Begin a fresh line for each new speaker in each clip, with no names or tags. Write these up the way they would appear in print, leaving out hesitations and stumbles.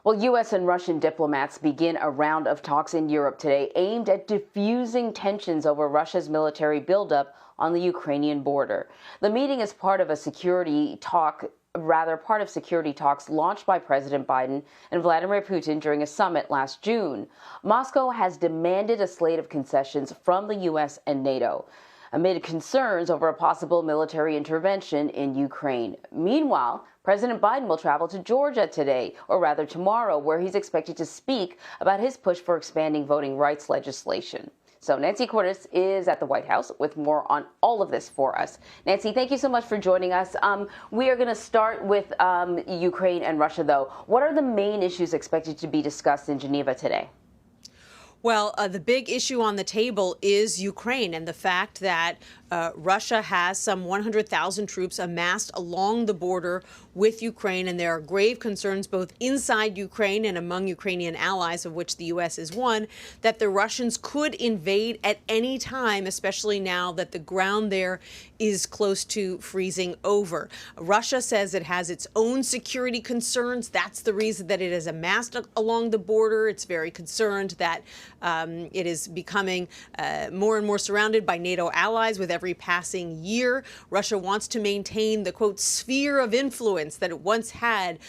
Well, U.S. and Russian diplomats begin a round of talks in Europe today aimed at diffusing tensions over Russia's military buildup on the Ukrainian border. The meeting is part of security talks launched by President Biden and Vladimir Putin during a summit last June. Moscow has demanded a slate of concessions from the U.S. and NATO amid concerns over a possible military intervention in Ukraine. Meanwhile, President Biden will travel to Georgia today, or rather tomorrow, where he's expected to speak about his push for expanding voting rights legislation. So Nancy Cordes is at the White House with more on all of this for us. Nancy, thank you so much for joining us. We are going to start with Ukraine and Russia, though. What are the main issues expected to be discussed in Geneva today?
Well, the big issue on the table is Ukraine and the fact that Russia has some 100,000 troops amassed along the border with Ukraine, and there are grave concerns both inside Ukraine and among Ukrainian allies, of which the U.S. is one, that the Russians could invade at any time, especially now that the ground there is close to freezing over. Russia says it has its own security concerns. That's the reason that it has amassed along the border. It's very concerned that it is becoming more and more surrounded by NATO allies with every passing year. Russia wants to maintain the, quote, sphere of influence that it once had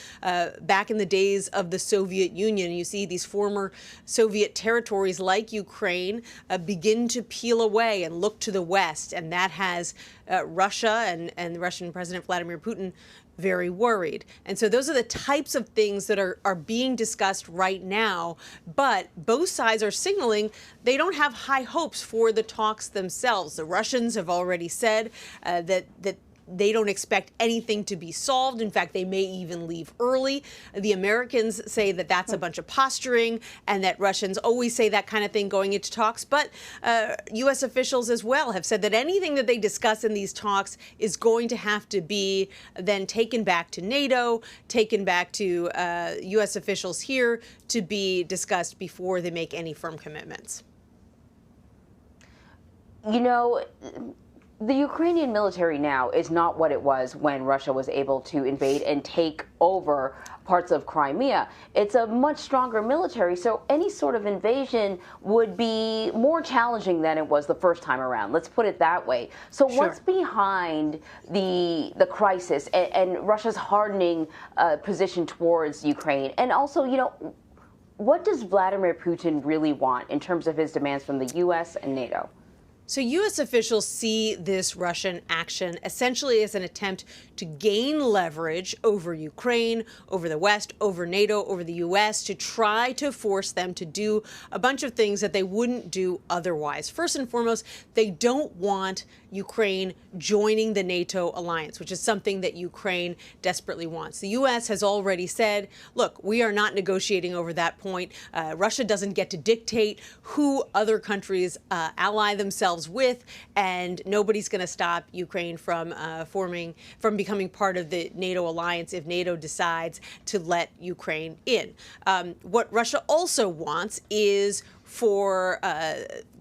back in the days of the Soviet Union. You see these former Soviet territories like Ukraine begin to peel away and look to the West, and that has Russia and the Russian President Vladimir Putin very worried. And so those are the types of things that are being discussed right now. But both sides are signaling they don't have high hopes for the talks themselves. The Russians have already said that they don't expect anything to be solved. In fact, they may even leave early. The Americans say that that's a bunch of posturing and that Russians always say that kind of thing going into talks. But U.S. officials as well have said that anything that they discuss in these talks is going to have to be then taken back to NATO, taken back to U.S. officials here to be discussed before they make any firm commitments.
You know, the Ukrainian military now is not what it was when Russia was able to invade and take over parts of Crimea. It's a much stronger military, so any sort of invasion would be more challenging than it was the first time around. Let's put it that way. So
Sure.
What's behind the crisis and Russia's hardening position towards Ukraine? And also, you know, what does Vladimir Putin really want in terms of his demands from the U.S. and NATO?
So U.S. officials see this Russian action essentially as an attempt to gain leverage over Ukraine, over the West, over NATO, over the U.S., to try to force them to do a bunch of things that they wouldn't do otherwise. First and foremost, they don't want Ukraine joining the NATO alliance, which is something that Ukraine desperately wants. The U.S. has already said, look, we are not negotiating over that point. Russia doesn't get to dictate who other countries ally themselves with, and nobody's going to stop Ukraine from becoming part of the NATO alliance if NATO decides to let Ukraine in. What Russia also wants is for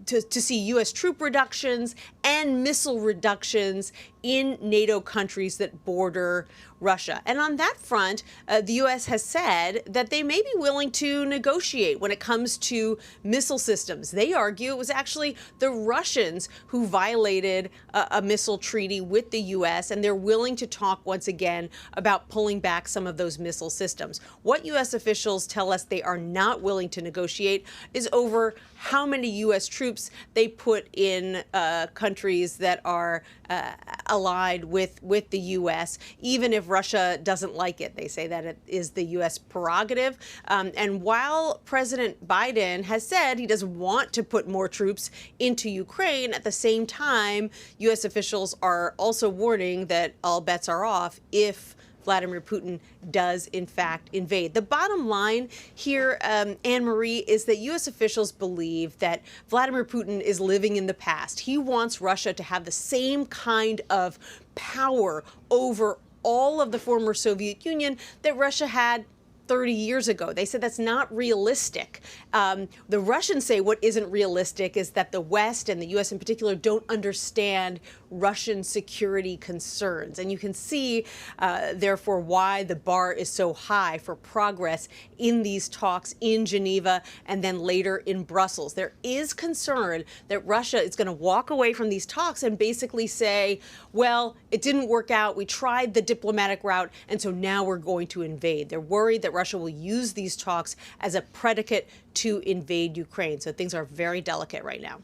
to see U.S. troop reductions and missile reductions in NATO countries that border Russia. And on that front, the U.S. has said that they may be willing to negotiate when it comes to missile systems. They argue it was actually the Russians who violated a missile treaty with the U.S., and they're willing to talk once again about pulling back some of those missile systems. What U.S. officials tell us they are not willing to negotiate is over how many U.S. troops they put in countries that are allied with the U.S., even if Russia doesn't like it. They say that it is the U.S. prerogative. And while President Biden has said he doesn't want to put more troops into Ukraine, at the same time, U.S. officials are also warning that all bets are off if Vladimir Putin does, in fact, invade. The bottom line here, Anne-Marie, is that U.S. officials believe that Vladimir Putin is living in the past. He wants Russia to have the same kind of power over all of the former Soviet Union that Russia had 30 years ago. They said that's not realistic. The Russians say what isn't realistic is that the West, and the U.S. in particular, don't understand Russian security concerns. And you can see, therefore, why the bar is so high for progress in these talks in Geneva and then later in Brussels. There is concern that Russia is going to walk away from these talks and basically say, well, it didn't work out. We tried the diplomatic route, and so now we're going to invade. They're worried that Russia will use these talks as a predicate to invade Ukraine. So things are very delicate right now.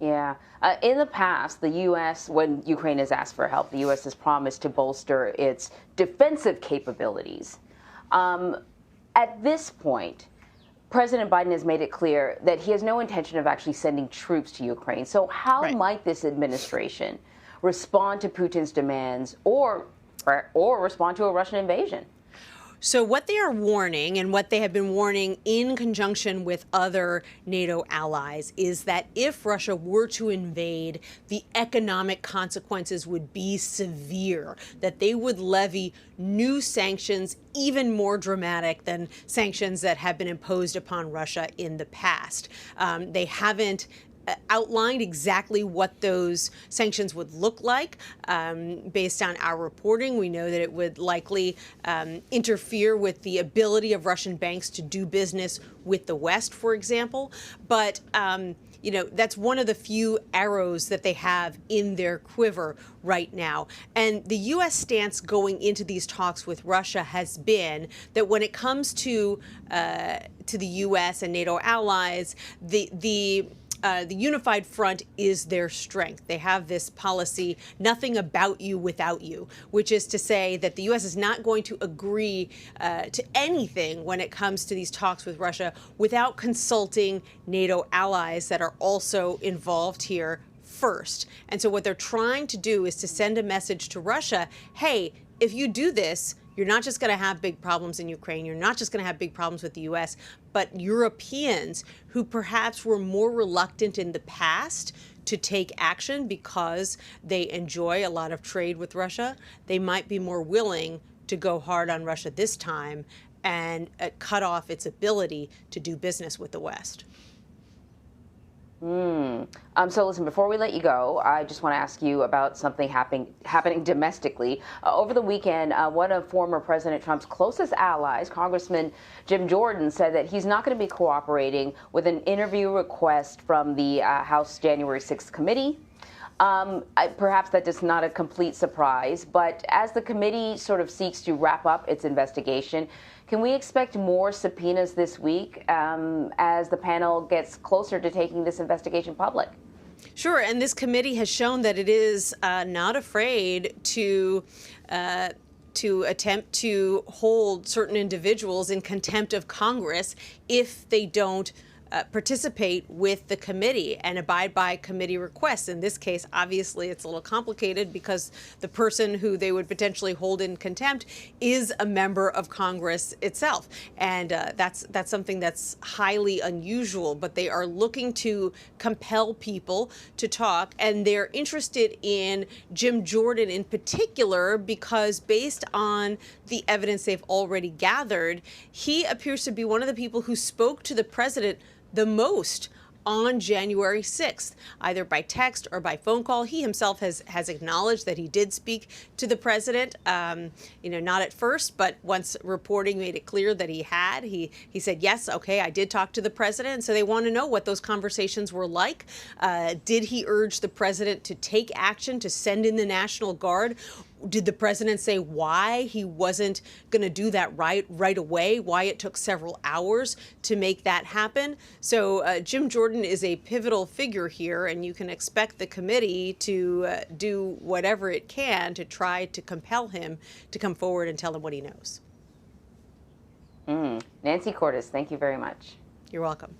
Yeah. In the past, the U.S., when Ukraine has asked for help, the U.S. has promised to bolster its defensive capabilities. At this point, President Biden has made it clear that he has no intention of actually sending troops to Ukraine. So how might this administration respond to Putin's demands or respond to a Russian invasion?
So what they are warning, and what they have been warning in conjunction with other NATO allies, is that if Russia were to invade, the economic consequences would be severe, that they would levy new sanctions, even more dramatic than sanctions that have been imposed upon Russia in the past. They haven't outlined exactly what those sanctions would look like. Based on our reporting, we know that it would likely interfere with the ability of Russian banks to do business with the West, for example. But that's one of the few arrows that they have in their quiver right now. And the U.S. stance going into these talks with Russia has been that when it comes to the U.S. and NATO allies, the unified front is their strength. They have this policy, nothing about you without you, which is to say that the U.S. is not going to agree to anything when it comes to these talks with Russia without consulting NATO allies that are also involved here first. And so what they're trying to do is to send a message to Russia, hey, if you do this, you're not just going to have big problems in Ukraine. You're not just going to have big problems with the U.S., but Europeans who perhaps were more reluctant in the past to take action because they enjoy a lot of trade with Russia, they might be more willing to go hard on Russia this time and cut off its ability to do business with the West.
So listen, before we let you go, I just want to ask you about something happening domestically. Over the weekend, one of former President Trump's closest allies, Congressman Jim Jordan, said that he's not going to be cooperating with an interview request from the House January 6th committee. Perhaps that is not a complete surprise, but as the committee sort of seeks to wrap up its investigation, can we expect more subpoenas this week as the panel gets closer to taking this investigation public?
Sure, and this committee has shown that it is not afraid to attempt to hold certain individuals in contempt of Congress if they don't participate with the committee and abide by committee requests. In this case, obviously, it's a little complicated because the person who they would potentially hold in contempt is a member of Congress itself. And that's something that's highly unusual, but they are looking to compel people to talk. And they're interested in Jim Jordan in particular because based on the evidence they've already gathered, he appears to be one of the people who spoke to the president the most on January 6th, either by text or by phone call. He himself has acknowledged that he did speak to the president, not at first, but once reporting made it clear that he had, he said, yes, okay, I did talk to the president. And so they want to know what those conversations were like. Did he urge the president to take action, to send in the National Guard? Did the president say why he wasn't going to do that right away, why it took several hours to make that happen? So Jim Jordan is a pivotal figure here, and you can expect the committee to do whatever it can to try to compel him to come forward and tell him what he knows.
Nancy Cordes, thank you very much.
You're welcome.